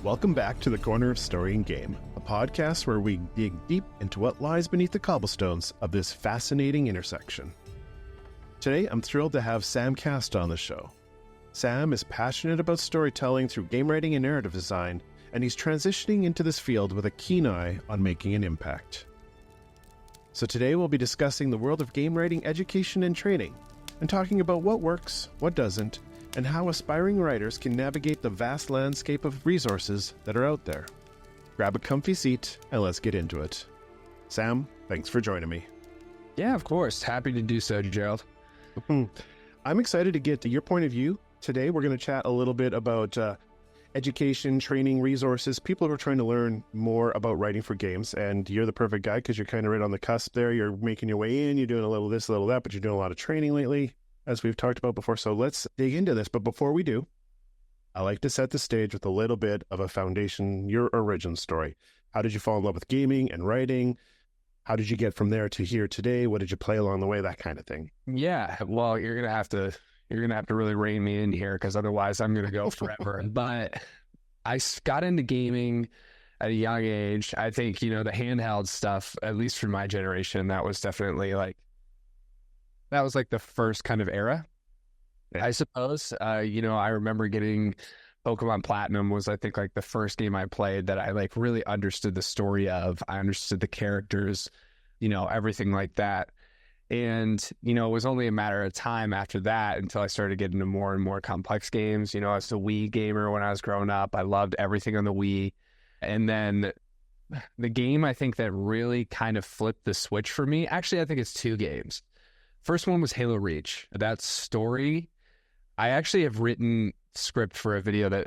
Welcome back to the Corner of Story and Game, a podcast where we dig deep into what lies beneath the cobblestones of this fascinating intersection. Today, I'm thrilled to have Sam Cast on the show. Sam is passionate about storytelling through game writing and narrative design, and he's transitioning into this field with a keen eye on making an impact. So today we'll be discussing the world of game writing education and training, and talking about what works, what doesn't, and how aspiring writers can navigate the vast landscape of resources that are out there. Grab a comfy seat and let's get into it. Sam, thanks for joining me. Yeah, of course. Happy to do so, Gerald. I'm excited to get to your point of view. Today we're going to chat a little bit about education, training, resources, people who are trying to learn more about writing for games. And you're the perfect guy because you're kind of right on the cusp there. You're making your way in, you're doing a little this, a little that, but you're doing a lot of training lately, as we've talked about before. So let's dig into this. But before we do, I like to set the stage with a little bit of a foundation, your origin story. How did you fall in love with gaming and writing? How did you get from there to here today? What did you play along the way? That kind of thing. Yeah, well, you're gonna have to really rein me in here because otherwise I'm gonna go forever. But I got into gaming at a young age. I think, the handheld stuff, at least for my generation, that was definitely like the first kind of era, I suppose. I remember getting Pokemon Platinum was, I think, like the first game I played that I like really understood the story of. I understood the characters, everything like that. And, it was only a matter of time after that until I started getting into more and more complex games. I was a Wii gamer when I was growing up. I loved everything on the Wii. And then the game, I think, that really kind of flipped the switch for me, actually, I think it's two games. First one was Halo Reach. That story, I actually have written script for a video that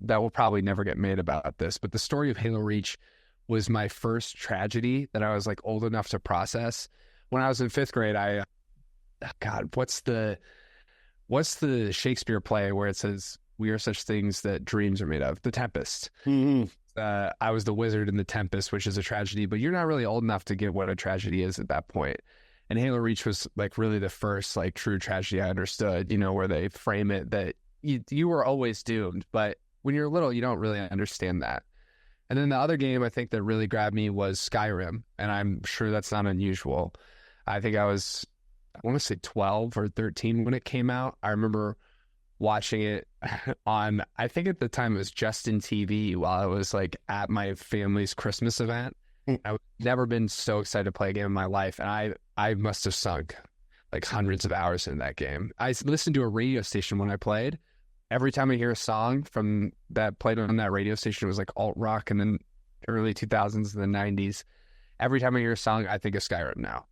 will probably never get made about this, but the story of Halo Reach was my first tragedy that I was like old enough to process. When I was in fifth grade, what's the Shakespeare play where it says, "We are such things that dreams are made of"? The Tempest. Mm-hmm. I was the wizard in The Tempest, which is a tragedy, but you're not really old enough to get what a tragedy is at that point. And Halo Reach was like really the first like true tragedy I understood, where they frame it that you were always doomed. But when you're little, you don't really understand that. And then the other game I think that really grabbed me was Skyrim. And I'm sure that's not unusual. I think I want to say 12 or 13 when it came out. I remember watching it on, I think at the time it was Justin TV while I was like at my family's Christmas event. I've never been so excited to play a game in my life. And I must have sunk like hundreds of hours in that game. I listened to a radio station when I played. Every time I hear a song from that played on that radio station, it was like alt rock in the early 2000s and the 90s. Every time I hear a song, I think of Skyrim now.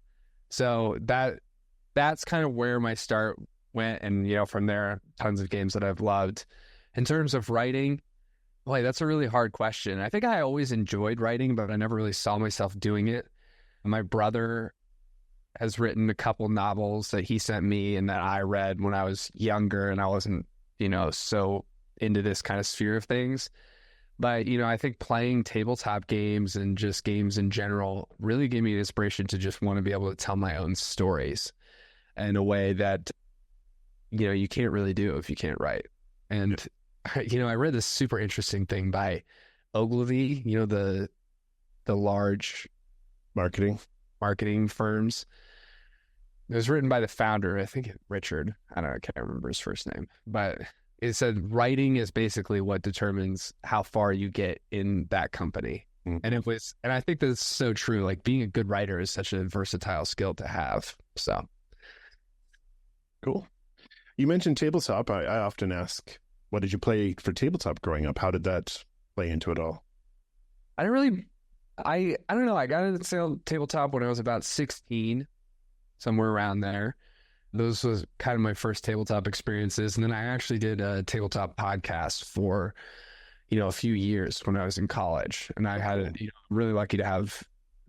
So that's kind of where my start went. And, from there, tons of games that I've loved. In terms of writing, boy, that's a really hard question. I think I always enjoyed writing, but I never really saw myself doing it. My brother has written a couple novels that he sent me and that I read when I was younger, and I wasn't, so into this kind of sphere of things. But, I think playing tabletop games and just games in general really gave me the inspiration to just want to be able to tell my own stories in a way that, you can't really do if you can't write. And I read this super interesting thing by Ogilvy, the large marketing firms. It was written by the founder, I think Richard. I can't remember his first name, but it said writing is basically what determines how far you get in that company. Mm-hmm. And I think that's so true. Like being a good writer is such a versatile skill to have. So cool. You mentioned tabletop. I often ask, what did you play for tabletop growing up? How did that play into it all? I don't know. I got into tabletop when I was about 16, somewhere around there. Those was kind of my first tabletop experiences. And then I actually did a tabletop podcast for, a few years when I was in college. And I had, I'm really lucky to have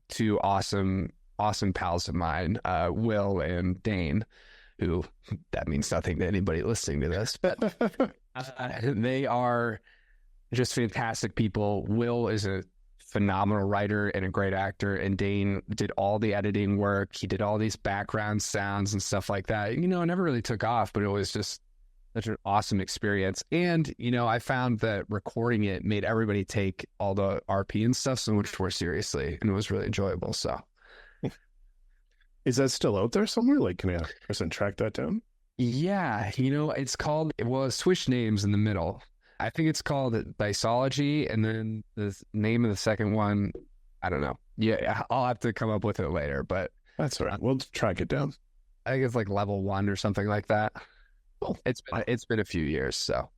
two awesome pals of mine, Will and Dane, who that means nothing to anybody listening to this, but they are just fantastic people. Will is a phenomenal writer and a great actor, and Dane did all the editing work. He did all these background sounds and stuff like that. It never really took off, but it was such an awesome experience. And, I found that recording it made everybody take all the RP and stuff so much more seriously, and it was really enjoyable. So Is that still out there somewhere? Like, can I person track that down? yeah, it's called, well, switch names in the middle. I think it's called Dysology, and then the name of the second one, I don't know. Yeah, I'll have to come up with it later, but That's all right. We'll track it down. I think it's like level 1 or something like that. Oh, It's been a few years, so.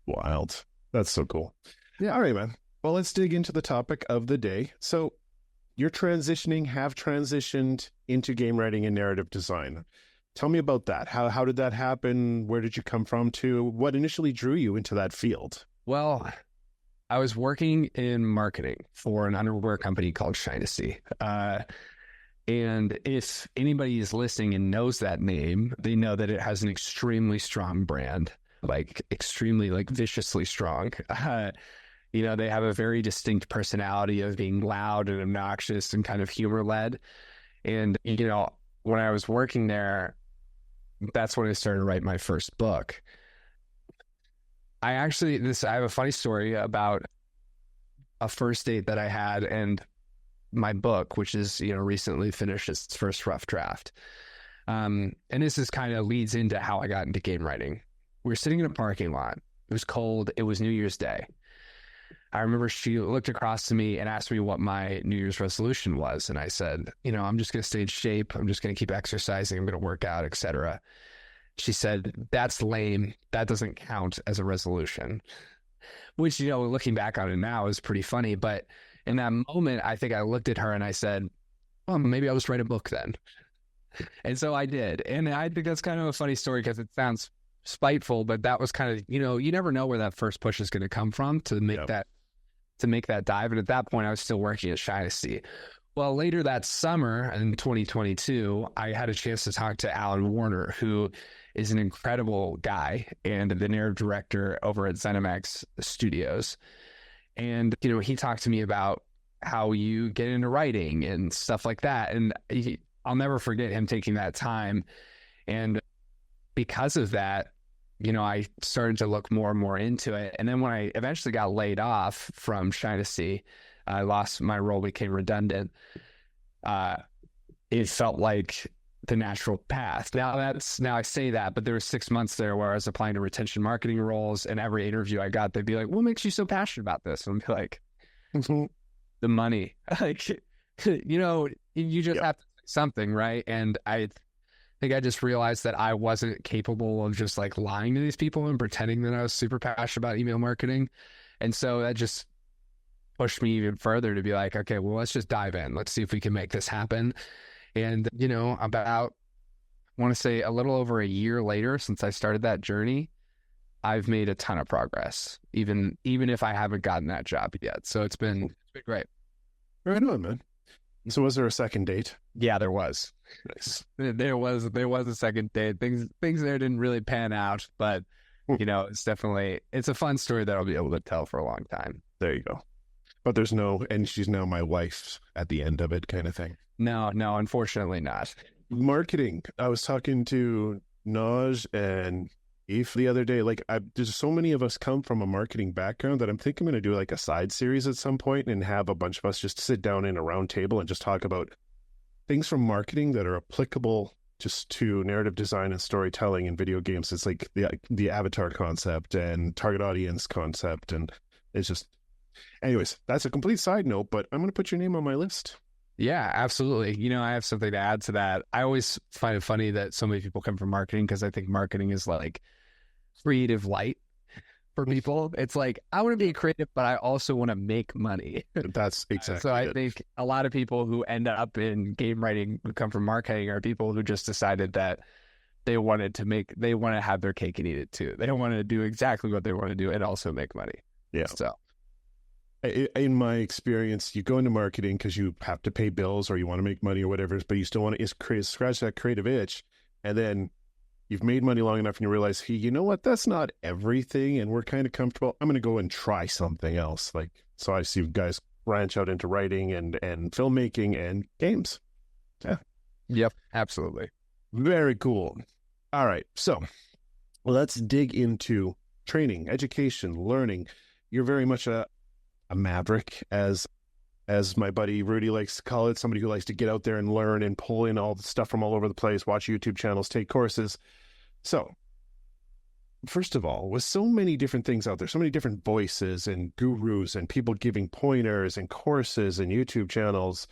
wild. That's so cool. Yeah. All right, man. Well, let's dig into the topic of the day. So you're have transitioned into game writing and narrative design. Tell me about that. How did that happen? Where did you come from to? What initially drew you into that field? Well, I was working in marketing for an underwear company called Shinesty. And if anybody is listening and knows that name, they know that it has an extremely strong brand, like extremely, like viciously strong. They have a very distinct personality of being loud and obnoxious and kind of humor led. And, when I was working there, that's when I started to write my first book. I have a funny story about a first date that I had and my book, which is, recently finished its first rough draft. And this is kind of leads into how I got into game writing. We were sitting in a parking lot. It was cold. It was New Year's Day. I remember she looked across to me and asked me what my New Year's resolution was. And I said, I'm just going to stay in shape. I'm just going to keep exercising. I'm going to work out, etc. She said, that's lame. That doesn't count as a resolution, which, looking back on it now is pretty funny. But in that moment, I think I looked at her and I said, well, maybe I'll just write a book then. And so I did. And I think that's kind of a funny story because it sounds spiteful, but that was kind of, you never know where that first push is going to come from to make that dive. And at that point, I was still working at Shinesty. Well, later that summer in 2022, I had a chance to talk to Alan Warner, who is an incredible guy and the narrative director over at ZeniMax Studios. And, he talked to me about how you get into writing and stuff like that. And I'll never forget him taking that time. And because of that, I started to look more and more into it. And then when I eventually got laid off from Shinesty, I lost my role, became redundant. It felt like the natural path. Now I say that, but there were 6 months there where I was applying to retention marketing roles, and every interview I got, they'd be like, what makes you so passionate about this? And I'd be like, the money. Like, you just have to say something, right? And I think I just realized that I wasn't capable of just like lying to these people and pretending that I was super passionate about email marketing. And so that just pushed me even further to be like, okay, well, let's just dive in. Let's see if we can make this happen. And, about, I want to say a little over a year later since I started that journey, I've made a ton of progress, even if I haven't gotten that job yet. So it's been great. Right on, man. So was there a second date? Yeah, there was. Nice. There was a second date. Things there didn't really pan out, but it's a fun story that I'll be able to tell for a long time. There you go. But and she's now my wife at the end of it kind of thing. No, unfortunately not. Marketing. I was talking to Naj and Eve the other day. Like, there's so many of us come from a marketing background that I'm thinking I'm going to do like a side series at some point and have a bunch of us just sit down in a round table and just talk about things from marketing that are applicable just to narrative design and storytelling in video games. It's like the avatar concept and target audience concept. And it's just, anyways, that's a complete side note, but I'm going to put your name on my list. Yeah, absolutely. I have something to add to that. I always find it funny that so many people come from marketing because I think marketing is like creative light for people. It's like, I want to be creative, but I also want to make money. That's exactly so I think a lot of people who end up in game writing who come from marketing are people who just decided that they want to have their cake and eat it too. They don't want to do exactly what they want to do and also make money. Yeah. So in my experience, you go into marketing because you have to pay bills or you want to make money or whatever, but you still want to scratch that creative itch. And then you've made money long enough and you realize, hey, you know what? That's not everything. And we're kind of comfortable. I'm going to go and try something else. Like, so I see guys branch out into writing and filmmaking and games. Yeah. Yep. Absolutely. Very cool. All right. So Well, let's dig into training, education, learning. You're very much a maverick, as my buddy Rudy likes to call it, somebody who likes to get out there and learn and pull in all the stuff from all over the place, watch YouTube channels, take courses. So, first of all, with so many different things out there, so many different voices and gurus and people giving pointers and courses and YouTube channels,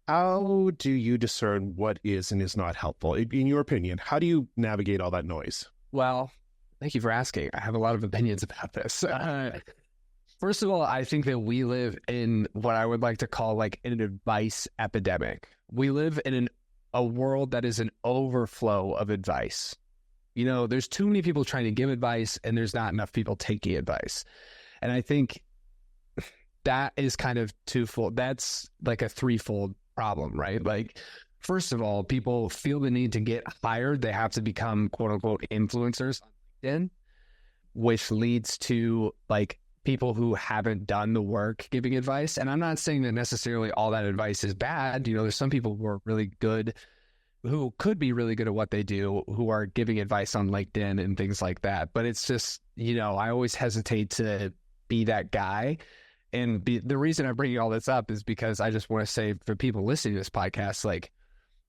how do you discern what is and is not helpful? In your opinion, how do you navigate all that noise? Well, thank you for asking. I have a lot of opinions about this. First of all, I think that we live in what I would like to call like an advice epidemic. We live in a world that is an overflow of advice. You know, there's too many people trying to give advice and there's not enough people taking advice. And I think that is kind of twofold. That's like a threefold problem, right? Like, first of all, people feel the need to get hired. They have to become quote unquote influencers on LinkedIn, which leads to like people who haven't done the work giving advice. And I'm not saying that necessarily all that advice is bad. You know, there's some people who are really good, who could be really good at what they do, who are giving advice on LinkedIn and things like that. But it's just, you know, I always hesitate to be that guy. And the reason I'm bringing all this up is because I just want to say for people listening to this podcast, like,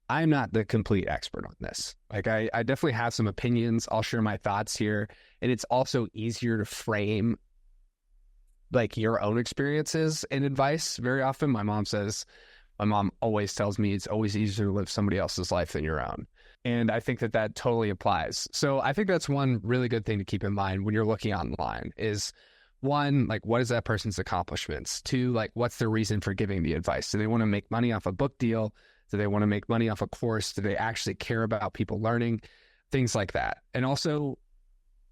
I'm not the complete expert on this. Like, I definitely have some opinions. I'll share my thoughts here. And it's also easier to frame like your own experiences and advice. Very often my mom always tells me it's always easier to live somebody else's life than your own. And I think that totally applies. So I think that's one really good thing to keep in mind when you're looking online is, one, like, what is that person's accomplishments? Two, like, what's their reason for giving the advice? Do they want to make money off a book deal? Do they want to make money off a course? Do they actually care about people learning? Things like that. And also,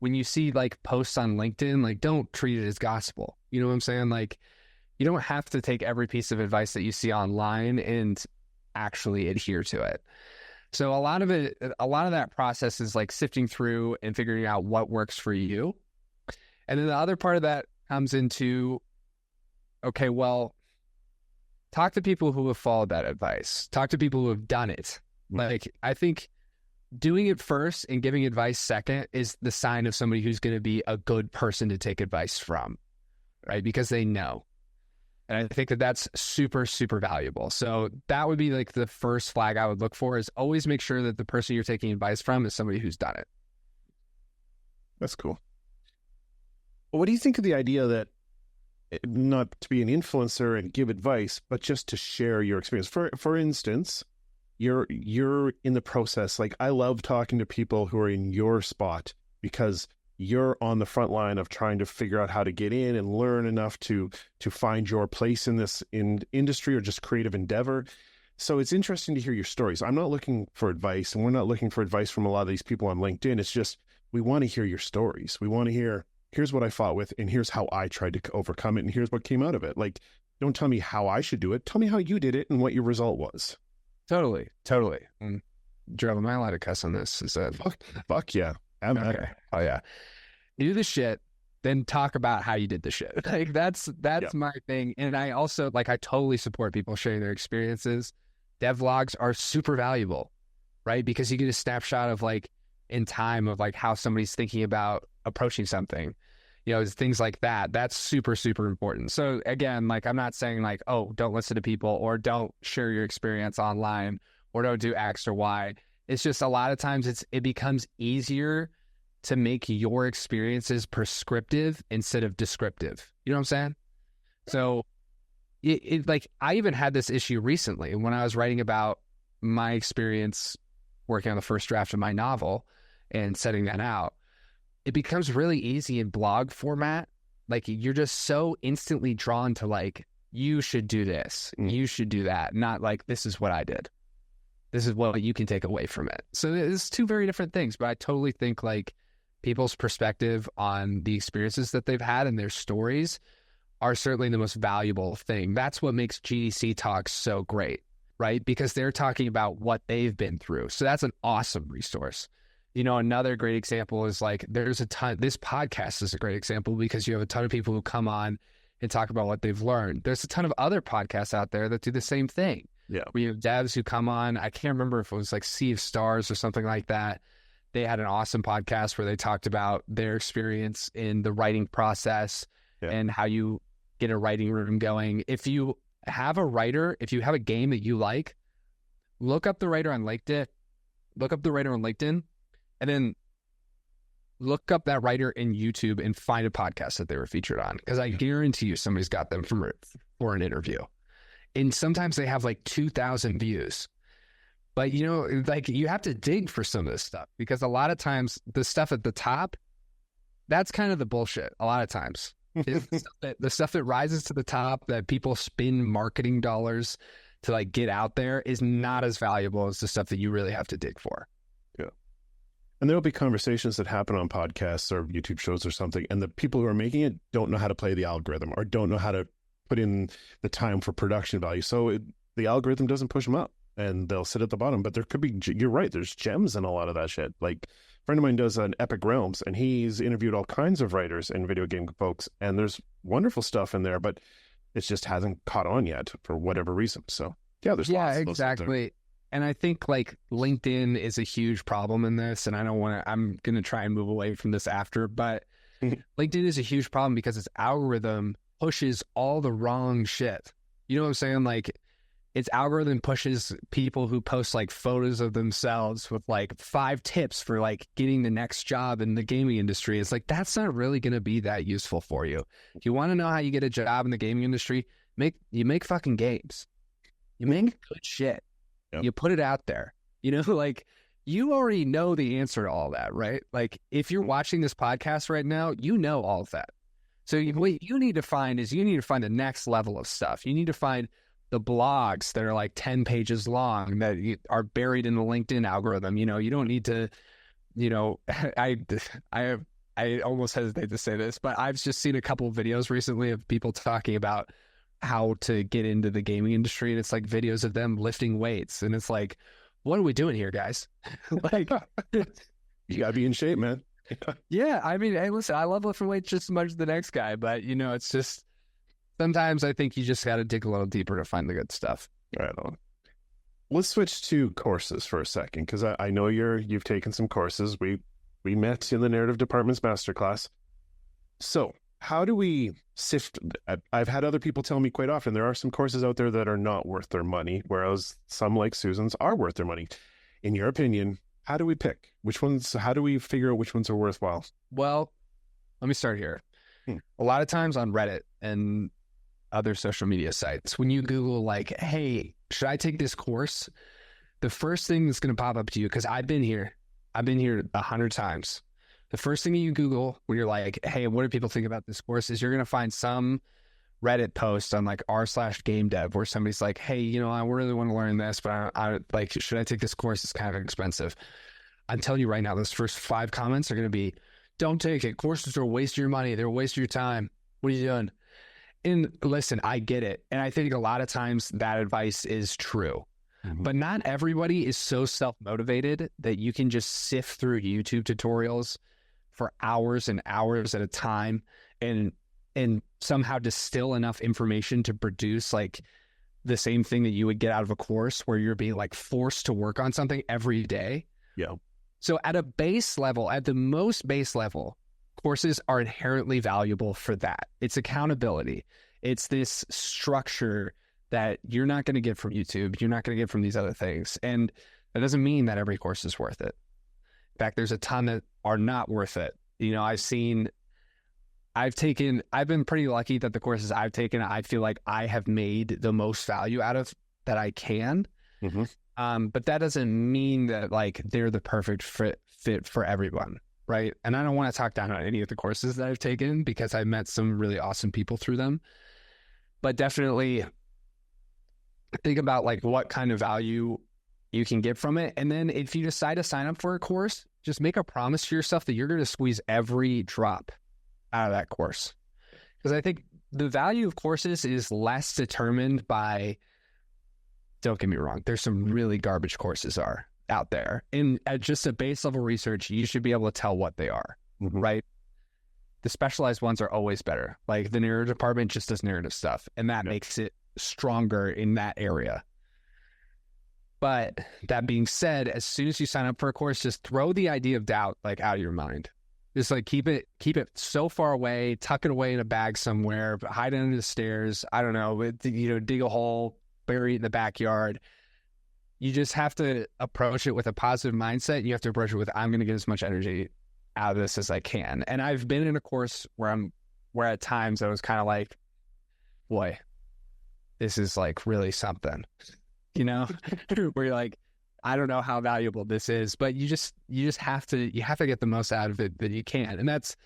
when you see like posts on LinkedIn, like, don't treat it as gospel. You know what I'm saying? Like, you don't have to take every piece of advice that you see online and actually adhere to it. So a lot of that process is like sifting through and figuring out what works for you. And then the other part of that comes into, okay, well, talk to people who have followed that advice. Talk to people who have done it. Like, I think doing it first and giving advice second is the sign of somebody who's going to be a good person to take advice from, right? Because they know. And I think that that's super, super valuable. So that would be like the first flag I would look for, is always make sure that the person you're taking advice from is somebody who's done it. That's cool. What do you think of the idea that not to be an influencer and give advice, but just to share your experience? For instance, you're in the process. Like, I love talking to people who are in your spot because you're on the front line of trying to figure out how to get in and learn enough to find your place in this industry or just creative endeavor. So it's interesting to hear your stories. I'm not looking for advice, and we're not looking for advice from a lot of these people on LinkedIn. It's just, we want to hear your stories. We want to hear, here's what I fought with, and here's how I tried to overcome it, and here's what came out of it. Like, don't tell me how I should do it. Tell me how you did it and what your result was. Totally. Drew, am I allowed to cuss on this? Is that fuck yeah. Okay. Oh yeah. You do the shit, then talk about how you did the shit. Like, that's my thing. And I also, like, I totally support people sharing their experiences. Devlogs are super valuable, right? Because you get a snapshot of, like, in time of like how somebody's thinking about approaching something, you know, things like that. That's super, super important. So again, like, I'm not saying like, oh, don't listen to people or don't share your experience online or don't do X or Y. It's just a lot of times it becomes easier to make your experiences prescriptive instead of descriptive. You know what I'm saying? So it like, I even had this issue recently when I was writing about my experience working on the first draft of my novel and setting that out. It becomes really easy in blog format. Like, you're just so instantly drawn to like, you should do this, you should do that. Not like, this is what I did. This is what you can take away from it. So it's two very different things, but I totally think like people's perspective on the experiences that they've had and their stories are certainly the most valuable thing. That's what makes GDC talks so great, right? Because they're talking about what they've been through. So that's an awesome resource. You know, another great example is like, there's a ton, this podcast is a great example because you have a ton of people who come on and talk about what they've learned. There's a ton of other podcasts out there that do the same thing. Yeah. We have devs who come on, I can't remember if it was like Sea of Stars or something like that. They had an awesome podcast where they talked about their experience in the writing process and how you get a writing room going. If you have a writer, if you have a game that you like, look up the writer on LinkedIn, and then look up that writer in YouTube and find a podcast that they were featured on. Because I guarantee you somebody's got them for an interview. And sometimes they have like 2,000 views. But, you know, like you have to dig for some of this stuff because a lot of times the stuff at the top, that's kind of the bullshit a lot of times. The stuff that rises to the top that people spend marketing dollars to like get out there is not as valuable as the stuff that you really have to dig for. Yeah. And there'll be conversations that happen on podcasts or YouTube shows or something, and the people who are making it don't know how to play the algorithm or don't know how to put in the time for production value. So the algorithm doesn't push them up and they'll sit at the bottom. But there could be, you're right, there's gems in a lot of that shit. Like a friend of mine does an Epic Realms, and he's interviewed all kinds of writers and video game folks, and there's wonderful stuff in there, but it just hasn't caught on yet for whatever reason. So yeah, there's lots of those exactly. And I think like LinkedIn is a huge problem in this, and I'm going to try and move away from this after, but LinkedIn is a huge problem because its algorithm pushes all the wrong shit. You know what I'm saying? Like its algorithm pushes people who post like photos of themselves with like 5 tips for like getting the next job in the gaming industry. It's like, that's not really going to be that useful for you. If you want to know how you get a job in the gaming industry, you make fucking games. You make good shit. Yep. You put it out there. You know, like you already know the answer to all that, right? Like if you're watching this podcast right now, you know all of that. So what you need to find is the next level of stuff. You need to find the blogs that are like 10 pages long that are buried in the LinkedIn algorithm. You know, you don't need to, you know, I almost hesitate to say this, but I've just seen a couple of videos recently of people talking about how to get into the gaming industry. And it's like videos of them lifting weights. And it's like, what are we doing here, guys? Like, you gotta be in shape, man. Yeah. I mean, hey, listen, I love lifting weights just as much as the next guy, but you know, it's just, sometimes I think you just got to dig a little deeper to find the good stuff. Right on. Let's switch to courses for a second, because I know you've taken some courses. We met in the narrative department's masterclass. So how do we sift? I've had other people tell me quite often there are some courses out there that are not worth their money, whereas some like Susan's are worth their money. In your opinion, how do we pick which ones? How do we figure out which ones are worthwhile? Well, let me start here. A lot of times on Reddit and other social media sites, when you Google like, hey, should I take this course? The first thing that's going to pop up to you, because I've been here 100 times. The first thing you Google when you're like, hey, what do people think about this course, is you're going to find some Reddit post on like r/game dev where somebody's like, hey, you know, I really want to learn this, but I like, should I take this course? It's kind of expensive. I'm telling you right now, those first 5 comments are going to be, don't take it. Courses are a waste of your money. They're a waste of your time. What are you doing? And listen, I get it. And I think a lot of times that advice is true. Mm-hmm. But not everybody is so self-motivated that you can just sift through YouTube tutorials for hours and hours at a time and somehow distill enough information to produce like the same thing that you would get out of a course where you're being like forced to work on something every day. Yeah. So at a base level, at the most base level, courses are inherently valuable for that. It's accountability. It's this structure that you're not going to get from YouTube. You're not going to get from these other things. And that doesn't mean that every course is worth it. In fact, there's a ton that are not worth it. You know, I've been pretty lucky that the courses I've taken, I feel like I have made the most value out of that I can. Mm-hmm. But that doesn't mean that like they're the perfect fit for everyone. Right. And I don't want to talk down on any of the courses that I've taken because I met some really awesome people through them. But definitely think about like what kind of value you can get from it. And then if you decide to sign up for a course, just make a promise to yourself that you're going to squeeze every drop out of that course. Because I think the value of courses is less determined by, don't get me wrong, there's some really garbage courses out there. And at just a base level research, you should be able to tell what they are, mm-hmm. right? The specialized ones are always better. Like the narrative department just does narrative stuff, and that makes it stronger in that area. But that being said, as soon as you sign up for a course, just throw the idea of doubt like out of your mind. Just like keep it so far away, tuck it away in a bag somewhere, hide it under the stairs. I don't know, dig a hole, bury it in the backyard. You just have to approach it with a positive mindset. You have to approach it with, I'm going to get as much energy out of this as I can. And I've been in a course where at times I was kind of like, boy, this is like really something, where you're like, I don't know how valuable this is, but you just have to get the most out of it that you can. And that's,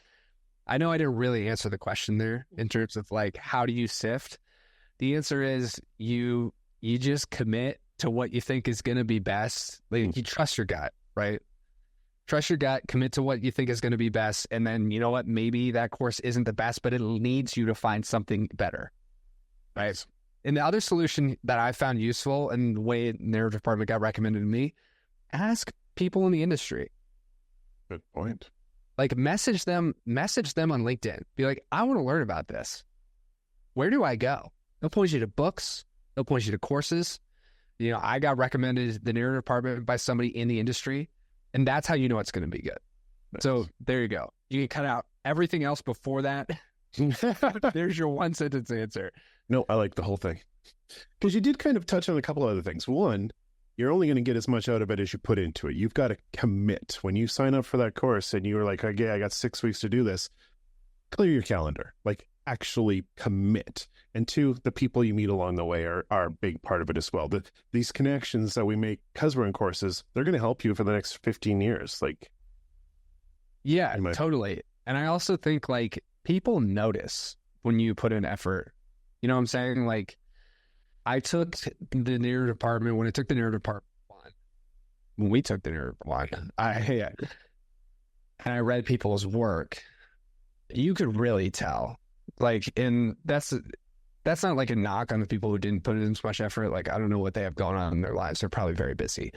I know I didn't really answer the question there in terms of like, how do you sift? The answer is you just commit to what you think is going to be best. Like you trust your gut, right? Trust your gut, commit to what you think is going to be best. And then, you know what, maybe that course isn't the best, but it needs you to find something better, right? And the other solution that I found useful and the way narrative department got recommended to me, ask people in the industry. Good point. Like message them on LinkedIn. Be like, I want to learn about this. Where do I go? They'll point you to books. They'll point you to courses. I got recommended the narrative department by somebody in the industry, and that's how you know it's going to be good. Nice. So there you go. You can cut out everything else before that. There's your one sentence answer. No, I like the whole thing. Because you did kind of touch on a couple other things. One, you're only going to get as much out of it as you put into it. You've got to commit. When you sign up for that course and you were like, okay, I got 6 weeks to do this, clear your calendar. Like actually commit. And two, the people you meet along the way are a big part of it as well. These connections that we make because we're in courses, they're going to help you for the next 15 years. Like, yeah, totally. And I also think like people notice when you put in effort. You know what I'm saying? Like, I took the narrative department when we took the narrative department, and I read people's work. You could really tell. Like, and that's not like a knock on the people who didn't put in so much effort. Like, I don't know what they have going on in their lives. They're probably very busy.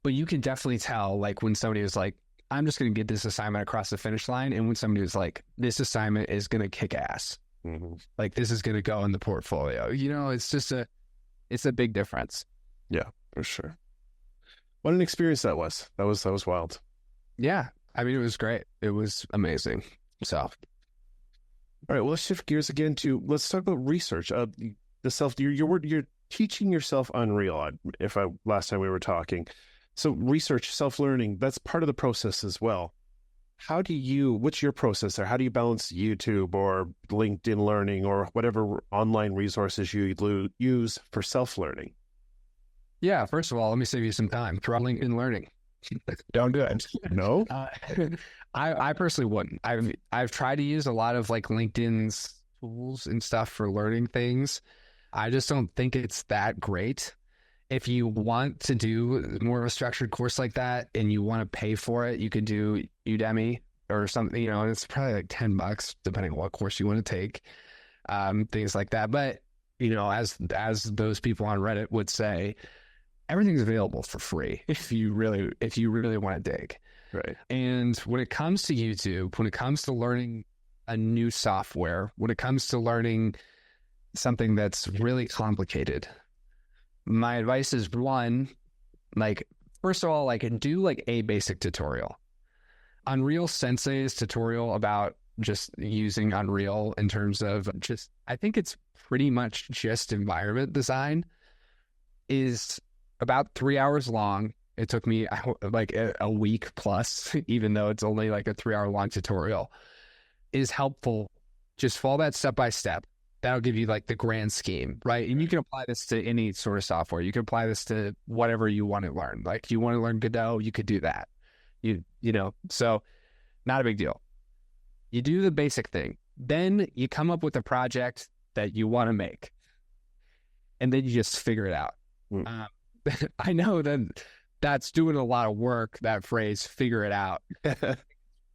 But you can definitely tell, like, when somebody was like, I'm just going to get this assignment across the finish line. And when somebody was like, this assignment is going to kick ass. Mm-hmm. Like this is going to go in the portfolio. It's just it's a big difference. Yeah, for sure. What an experience that was. That was wild. Yeah. I mean, it was great. It was amazing. So, all right, well, let's shift gears again let's talk about research. You're teaching yourself Unreal. Last time we were talking. So research, self-learning, that's part of the process as well. What's your process there? How do you balance YouTube or LinkedIn Learning or whatever online resources you use for self-learning? Yeah, first of all, let me save you some time. Try LinkedIn Learning. Don't do it. No? I personally wouldn't. I've tried to use a lot of like LinkedIn's tools and stuff for learning things. I just don't think it's that great. If you want to do more of a structured course like that and you want to pay for it, you could do Udemy or something, and it's probably like $10 depending on what course you want to take, things like that. But, as those people on Reddit would say, everything's available for free if you really want to dig. Right. And when it comes to YouTube, when it comes to learning a new software, when it comes to learning something that's really complicated, my advice is one, like, first of all, like do like a basic tutorial. Unreal Sensei's tutorial about just using Unreal in terms of I think it's pretty much just environment design is about 3 hours long. It took me like a week plus, even though it's only like a 3 hour long tutorial, is helpful. Just follow that step by step. That'll give you like the grand scheme, right? And you can apply this to any sort of software. You can apply this to whatever you want to learn. Like you want to learn Godot, you could do that. So not a big deal. You do the basic thing. Then you come up with a project that you want to make. And then you just figure it out. I know that's doing a lot of work, that phrase, figure it out.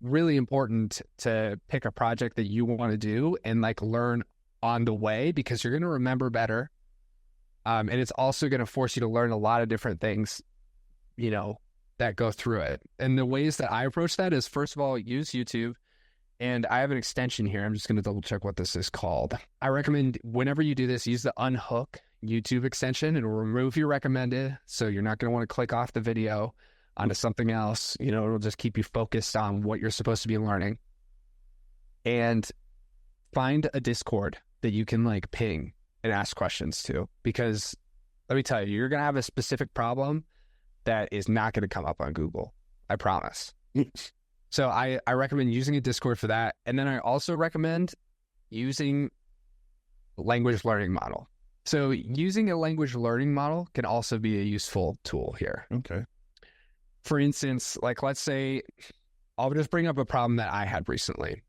Really important to pick a project that you want to do and like learn on the way, because you're going to remember better. And it's also going to force you to learn a lot of different things, that go through it. And the ways that I approach that is, first of all, use YouTube. And I have an extension here. I'm just going to double check what this is called. I recommend whenever you do this, use the unhook YouTube extension. It'll remove your recommended. So you're not going to want to click off the video onto something else. You know, it'll just keep you focused on what you're supposed to be learning. And find a Discord that you can like ping and ask questions to, because let me tell you, you're going to have a specific problem that is not going to come up on Google. I promise. So I recommend using a Discord for that. And then I also recommend using language learning model. So using a language learning model can also be a useful tool here. Okay. For instance, like let's say, I'll just bring up a problem that I had recently,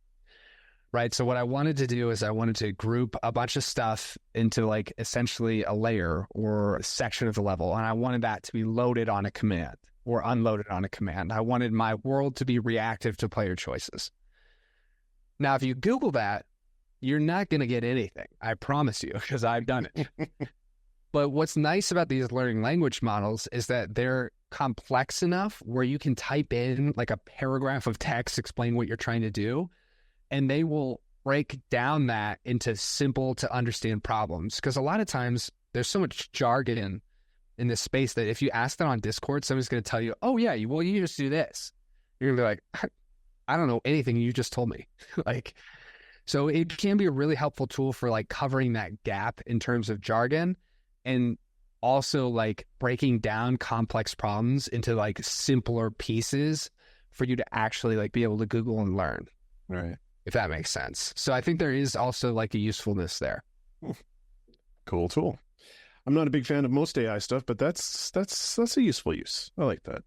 right? So what I wanted to do is I wanted to group a bunch of stuff into like essentially a layer or a section of the level. And I wanted that to be loaded on a command or unloaded on a command. I wanted my world to be reactive to player choices. Now, if you Google that, you're not going to get anything. I promise you, because I've done it. But what's nice about these learning language models is that they're complex enough where you can type in like a paragraph of text, explain what you're trying to do, and they will break down that into simple to understand problems. Because a lot of times there's so much jargon in this space that if you ask that on Discord, someone's going to tell you, oh yeah, well, you just do this. You're going to be like, I don't know anything you just told me. Like, so it can be a really helpful tool for like covering that gap in terms of jargon, and also like breaking down complex problems into like simpler pieces for you to actually like be able to Google and learn. Right. If that makes sense. So I think there is also like a usefulness there. Cool tool. I'm not a big fan of most AI stuff, but that's a useful use. I like that.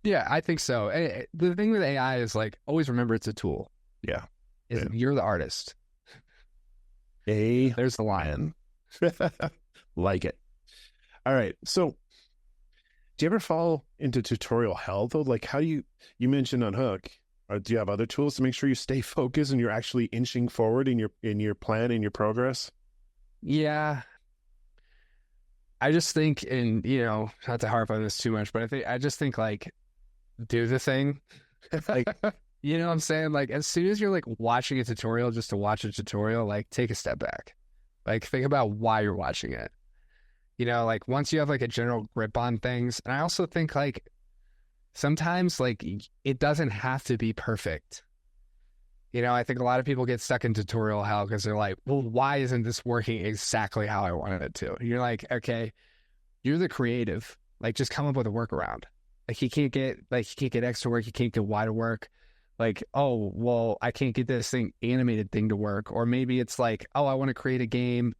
Yeah, I think so. The thing with AI is like, always remember it's a tool. Yeah. You're the artist. There's the line. Like it. All right. So do you ever fall into tutorial hell though? Like how do you mentioned Unhook. Do you have other tools to make sure you stay focused and you're actually inching forward in your plan, in your progress? Yeah. I just think, and you know, not to harp on this too much, but I just think like do the thing. Like, you know what I'm saying? Like as soon as you're like watching a tutorial just to watch a tutorial, like take a step back. Like think about why you're watching it. You know, like once you have like a general grip on things, and I also think like sometimes like it doesn't have to be perfect. You know, I think a lot of people get stuck in tutorial hell because they're like, well, why isn't this working exactly how I wanted it to? And you're like, okay, you're the creative. Like just come up with a workaround. Like you can't get X to work, you can't get Y to work. Like, oh, well, I can't get this animated thing to work. Or maybe it's like, oh, I want to create a game,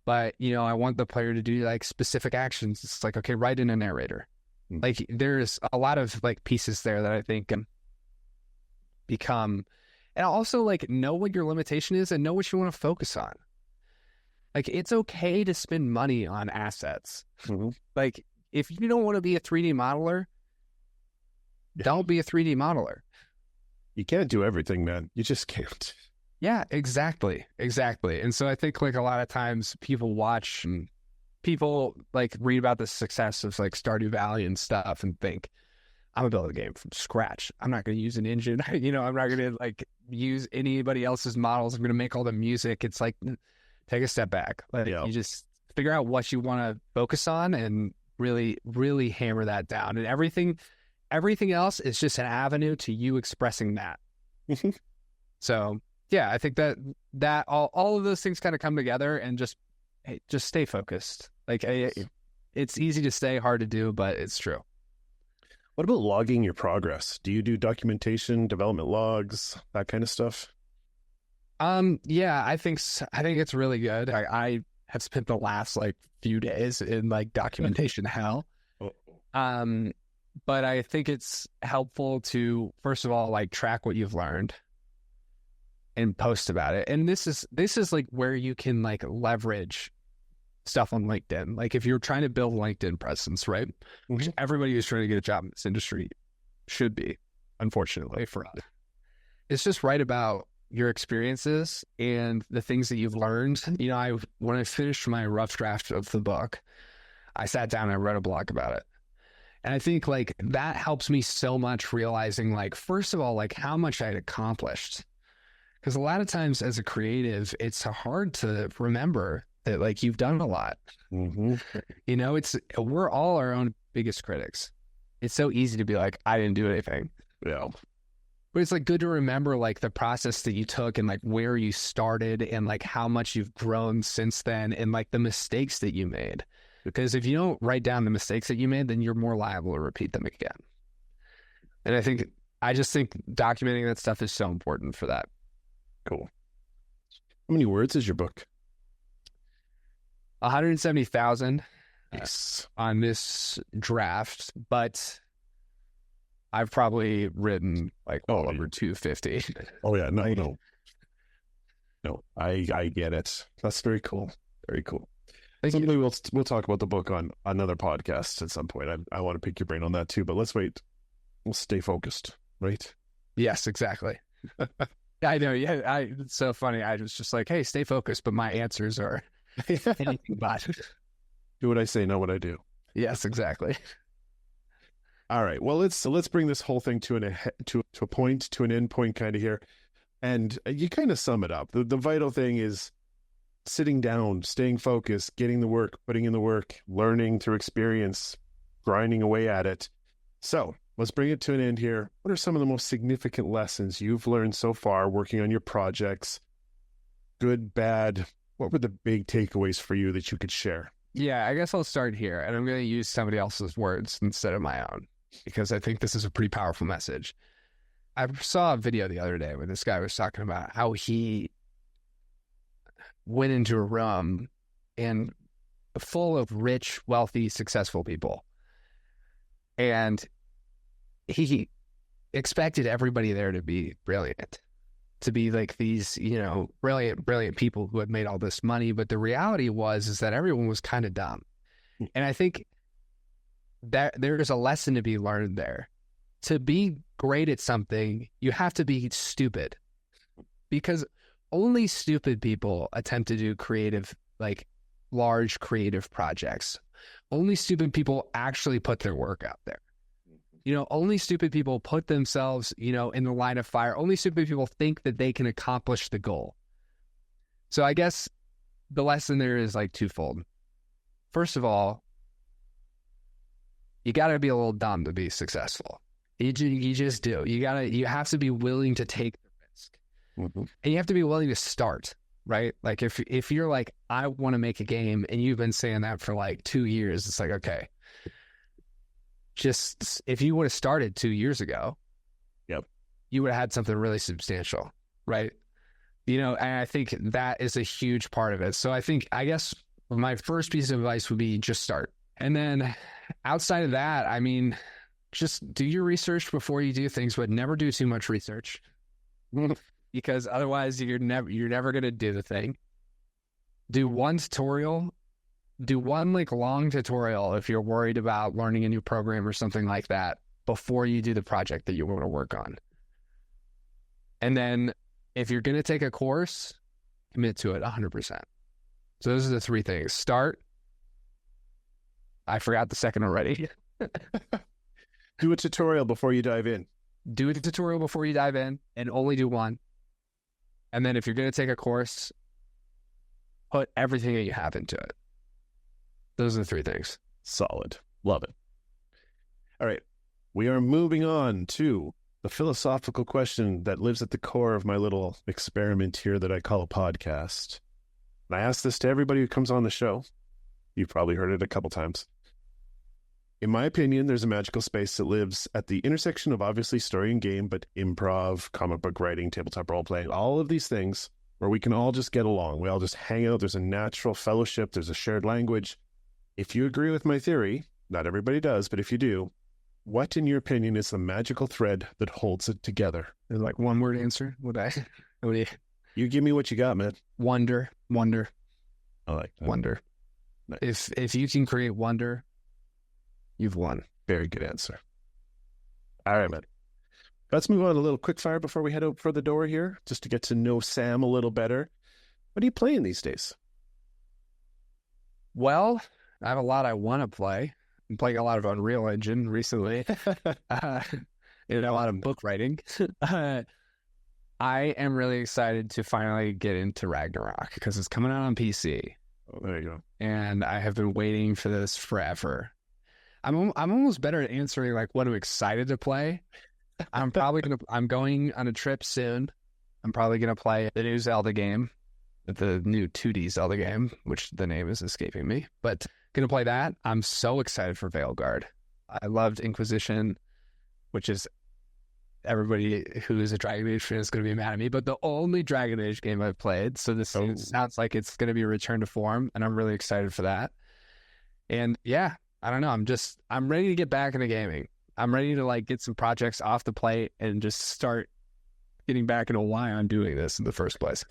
but you know, I want the player to do like specific actions. It's like, okay, write in a narrator. Like there's a lot of like pieces there that I think can become, and also like know what your limitation is and know what you want to focus on. Like it's okay to spend money on assets. Mm-hmm. Like if you don't want to be a 3D modeler, don't be a 3D modeler. You can't do everything, man. You just can't. Yeah, exactly. And so I think like a lot of times people watch and people like read about the success of like Stardew Valley and stuff and think, I'm gonna build a game from scratch. I'm not gonna use an engine. You know, I'm not gonna like use anybody else's models. I'm gonna make all the music. It's like, take a step back. Like you just figure out what you want to focus on and really, really hammer that down. And everything else is just an avenue to you expressing that. So yeah, I think that all of those things kind of come together and just stay focused. Like it's easy to say, hard to do, but it's true. What about logging your progress? Do you do documentation, development logs, that kind of stuff? Yeah, I think it's really good. I have spent the last like few days in like documentation hell. But I think it's helpful to, first of all, like track what you've learned and post about it. And this is like where you can like leverage stuff on LinkedIn. Like if you're trying to build LinkedIn presence, right? Mm-hmm. Which everybody who's trying to get a job in this industry should be, unfortunately for us. It's just write about your experiences and the things that you've learned. You know, when I finished my rough draft of the book, I sat down and I wrote a blog about it. And I think like that helps me so much, realizing like, first of all, like how much I had accomplished. Because a lot of times as a creative, it's hard to remember that like you've done a lot. Mm-hmm. You know, we're all our own biggest critics. It's so easy to be like, I didn't do anything. Yeah. But it's like good to remember like the process that you took and like where you started and like how much you've grown since then and like the mistakes that you made. Because if you don't write down the mistakes that you made, then you're more liable to repeat them again. And I just think documenting that stuff is so important for that. Cool. How many words is your book? 170,000 Nice. on this draft, but I've probably written like well over 250. Oh yeah, no. I get it. That's very cool. Very cool. Someday we'll talk about the book on another podcast at some point. I want to pick your brain on that too, but let's wait. We'll stay focused, right? Yes, exactly. I know. Yeah, it's so funny. I was just like, hey, stay focused, but my answers are anything but. Do what I say, not what I do. Yes, exactly. All right. Well, let's bring this whole thing to an end point kind of here. And you kind of sum it up. The vital thing is sitting down, staying focused, getting the work, putting in the work, learning through experience, grinding away at it. So let's bring it to an end here. What are some of the most significant lessons you've learned so far working on your projects? Good, bad. What were the big takeaways for you that you could share? Yeah, I guess I'll start here, and I'm going to use somebody else's words instead of my own, because I think this is a pretty powerful message. I saw a video the other day where this guy was talking about how he went into a room and full of rich, wealthy, successful people. And he expected everybody there to be brilliant, to be like these, brilliant people who had made all this money. But the reality is that everyone was kind of dumb. And I think that there's a lesson to be learned there. To be great at something, you have to be stupid, because only stupid people attempt to do creative, like large creative projects. Only stupid people actually put their work out there. Only stupid people put themselves, in the line of fire. Only stupid people think that they can accomplish the goal. So I guess the lesson there is like twofold. First of all, you got to be a little dumb to be successful. You just do. You have to be willing to take the risk. Mm-hmm. And you have to be willing to start, right? Like if you're like, I want to make a game, and you've been saying that for like 2 years, it's like, okay, just if you would have started 2 years ago, yep, you would have had something really substantial, right? And I think that is a huge part of it. So I guess my first piece of advice would be just start. And then outside of that, I mean, just do your research before you do things, but never do too much research, because otherwise you're never going to do the thing. Do one tutorial, do one like long tutorial if you're worried about learning a new program or something like that before you do the project that you want to work on. And then if you're going to take a course, commit to it 100%. So those are the 3 things. Start. I forgot the second already. Do a tutorial before you dive in. Do a tutorial before you dive in, and only do one. And then if you're going to take a course, put everything that you have into it. Those are the 3 things. Solid. Love it. All right. We are moving on to the philosophical question that lives at the core of my little experiment here that I call a podcast. And I ask this to everybody who comes on the show. You've probably heard it a couple times. In my opinion, there's a magical space that lives at the intersection of obviously story and game, but improv, comic book writing, tabletop role-playing, all of these things where we can all just get along. We all just hang out. There's a natural fellowship. There's a shared language. If you agree with my theory, not everybody does, but if you do, what, in your opinion, is the magical thread that holds it together? There's like one word answer. You give me what you got, man. Wonder. I like that. Wonder. Nice. If you can create wonder, you've won. Very good answer. All right, man. Let's move on a little quick fire before we head out for the door here, just to get to know Sam a little better. What are you playing these days? Well, I have a lot I want to play. I'm playing a lot of Unreal Engine recently. And a lot of book writing. I am really excited to finally get into Ragnarok because it's coming out on PC. Oh, there you go. and I have been waiting for this forever. I'm almost better at answering like what I'm excited to play. I'm going on a trip soon. I'm probably gonna play the new Zelda game, the new 2D Zelda game, which the name is escaping me, but gonna play that. I'm so excited for Veilguard. I loved Inquisition, which is everybody who is a Dragon Age fan is going to be mad at me, but the only Dragon Age game I've played. So this sounds like it's going to be a return to form, and I'm really excited for that. And yeah, I don't know. I'm ready to get back into gaming. I'm ready to like get some projects off the plate and just start getting back into why I'm doing this in the first place.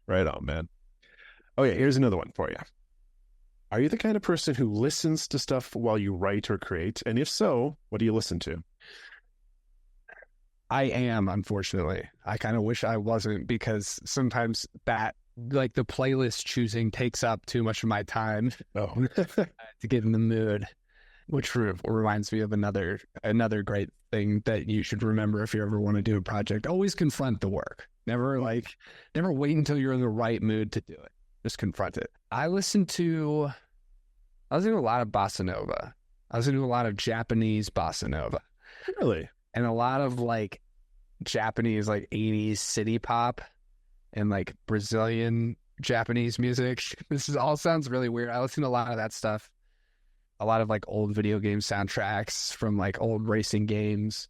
Right on, man. Oh yeah, here's another one for you. Are you the kind of person who listens to stuff while you write or create? And if so, what do you listen to? I am, unfortunately. I kind of wish I wasn't, because sometimes that, like, the playlist choosing takes up too much of my time to get in the mood, which reminds me of another great thing that you should remember if you ever want to do a project. Always confront the work. Never wait until you're in the right mood to do it. Just confront it. I listen to a lot of bossa nova. I listen to a lot of Japanese bossa nova. Really? And a lot of like Japanese, like 80s city pop and like Brazilian Japanese music. All sounds really weird. I listen to a lot of that stuff. A lot of like old video game soundtracks from like old racing games.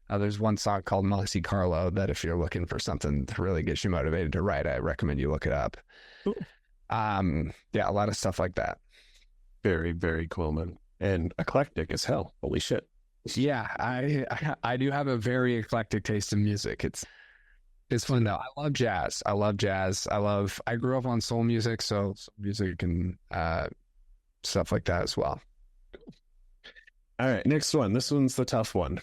There's one song called Monte Carlo that if you're looking for something to really get you motivated to write, I recommend you look it up. Cool. Yeah, a lot of stuff like that. Very, very cool, man. And eclectic as hell. Holy shit. Yeah, I do have a very eclectic taste in music. It's fun though. I love jazz. I grew up on soul music, so soul music and stuff like that as well. All right, next one. This one's the tough one.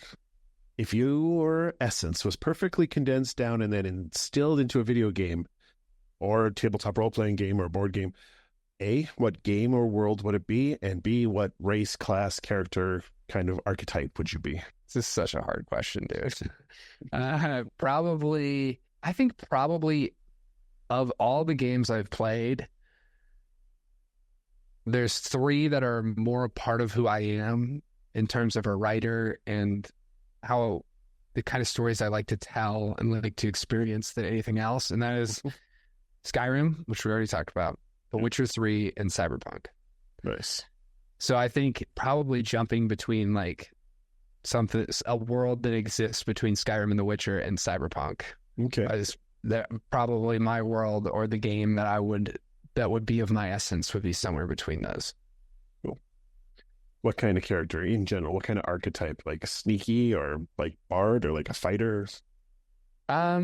If your essence was perfectly condensed down and then instilled into a video game or a tabletop role-playing game or a board game, A, what game or world would it be? And B, what race, class, character, kind of archetype would you be? This is such a hard question, dude. Probably of all the games I've played, there's 3 that are more a part of who I am in terms of a writer and how the kind of stories I like to tell and like to experience than anything else. And that is Skyrim, which we already talked about, The Witcher 3, and Cyberpunk. Nice. So I think probably jumping between like a world that exists between Skyrim and The Witcher and Cyberpunk. Okay. Is that probably my world, or the game that would be of my essence would be somewhere between those. Cool. What kind of character in general? What kind of archetype? Like a sneaky or like bard or like a fighter? How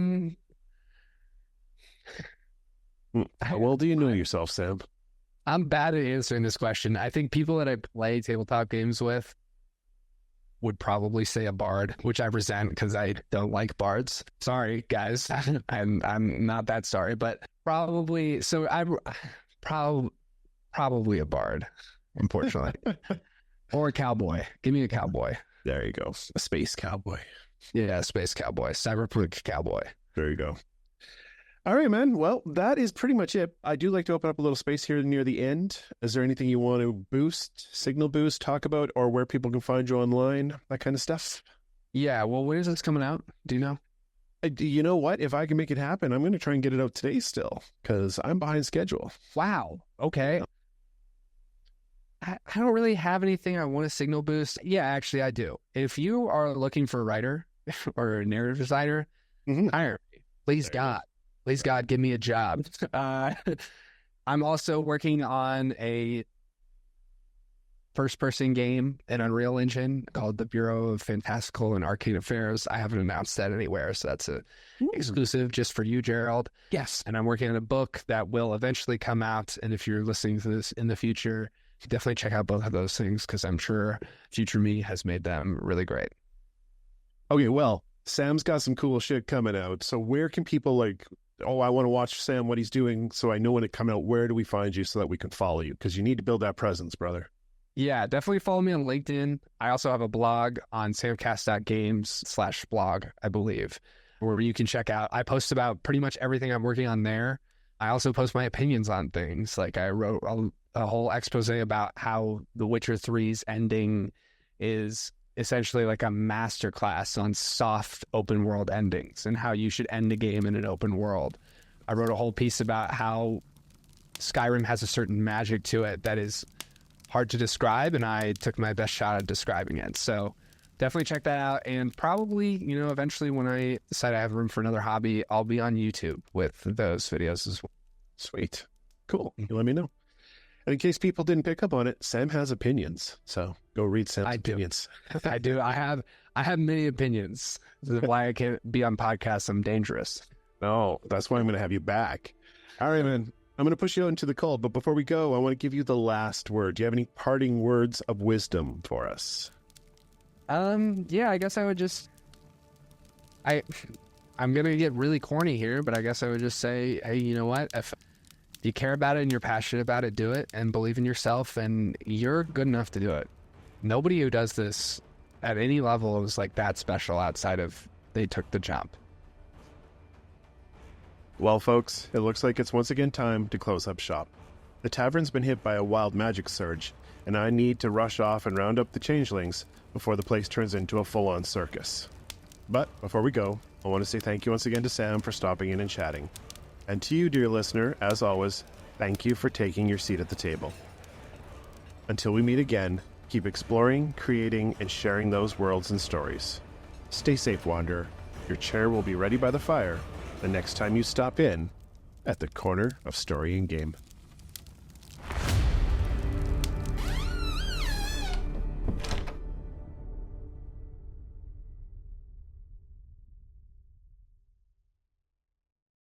well do you know yourself, Sam? I'm bad at answering this question. I think people that I play tabletop games with would probably say a bard, which I resent because I don't like bards. Sorry, guys. I'm not that sorry, but probably. So I'm probably a bard, unfortunately, or a cowboy. Give me a cowboy. There you go. A space cowboy. Yeah, space cowboy, cyberpunk cowboy. There you go. All right, man. Well, that is pretty much it. I do like to open up a little space here near the end. Is there anything you want to boost, signal boost, talk about, or where people can find you online, that kind of stuff? Yeah. Well, when is this coming out? Do you know? You know what? If I can make it happen, I'm going to try and get it out today still, because I'm behind schedule. Wow. Okay. I don't really have anything I want to signal boost. Yeah, actually, I do. If you are looking for a writer or a narrative designer, hire me. Please, God. Please, God, give me a job. I'm also working on a first-person game in Unreal Engine called the Bureau of Fantastical and Arcane Affairs. I haven't announced that anywhere, so that's a exclusive just for you, Gerald. Yes. And I'm working on a book that will eventually come out. And if you're listening to this in the future, definitely check out both of those things, because I'm sure future me has made them really great. Okay, well, Sam's got some cool shit coming out. So where can people I want to watch Sam, what he's doing, so I know when it comes out, where do we find you so that we can follow you? Because you need to build that presence, brother. Yeah, definitely follow me on LinkedIn. I also have a blog on samcast.games/blog, I believe, where you can check out. I post about pretty much everything I'm working on there. I also post my opinions on things. Like I wrote a whole expose about how The Witcher 3's ending is essentially like a masterclass on soft open world endings and how you should end a game in an open world. I wrote a whole piece about how Skyrim has a certain magic to it that is hard to describe, and I took my best shot at describing it. So definitely check that out. And probably, eventually when I decide I have room for another hobby, I'll be on YouTube with those videos as well. Sweet. Cool. You let me know. And in case people didn't pick up on it, Sam has opinions. So go read Sam's opinions. I do. I have many opinions. This is why I can't be on podcasts. I'm dangerous. No, that's why I'm going to have you back. All right, man. I'm going to push you out into the cold, but before we go, I want to give you the last word. Do you have any parting words of wisdom for us? Yeah, I guess I would just... I'm going to get really corny here, but I guess I would just say, hey, you know what? If you care about it and you're passionate about it, do it and believe in yourself, and you're good enough to do it. Nobody who does this at any level is like that special outside of they took the jump. Well, folks, it looks like it's once again time to close up shop. The tavern's been hit by a wild magic surge, and I need to rush off and round up the changelings before the place turns into a full-on circus. But before we go, I want to say thank you once again to Sam for stopping in and chatting. And to you, dear listener, as always, thank you for taking your seat at the table. Until we meet again, keep exploring, creating, and sharing those worlds and stories. Stay safe, Wanderer. Your chair will be ready by the fire the next time you stop in at the corner of Story and Game.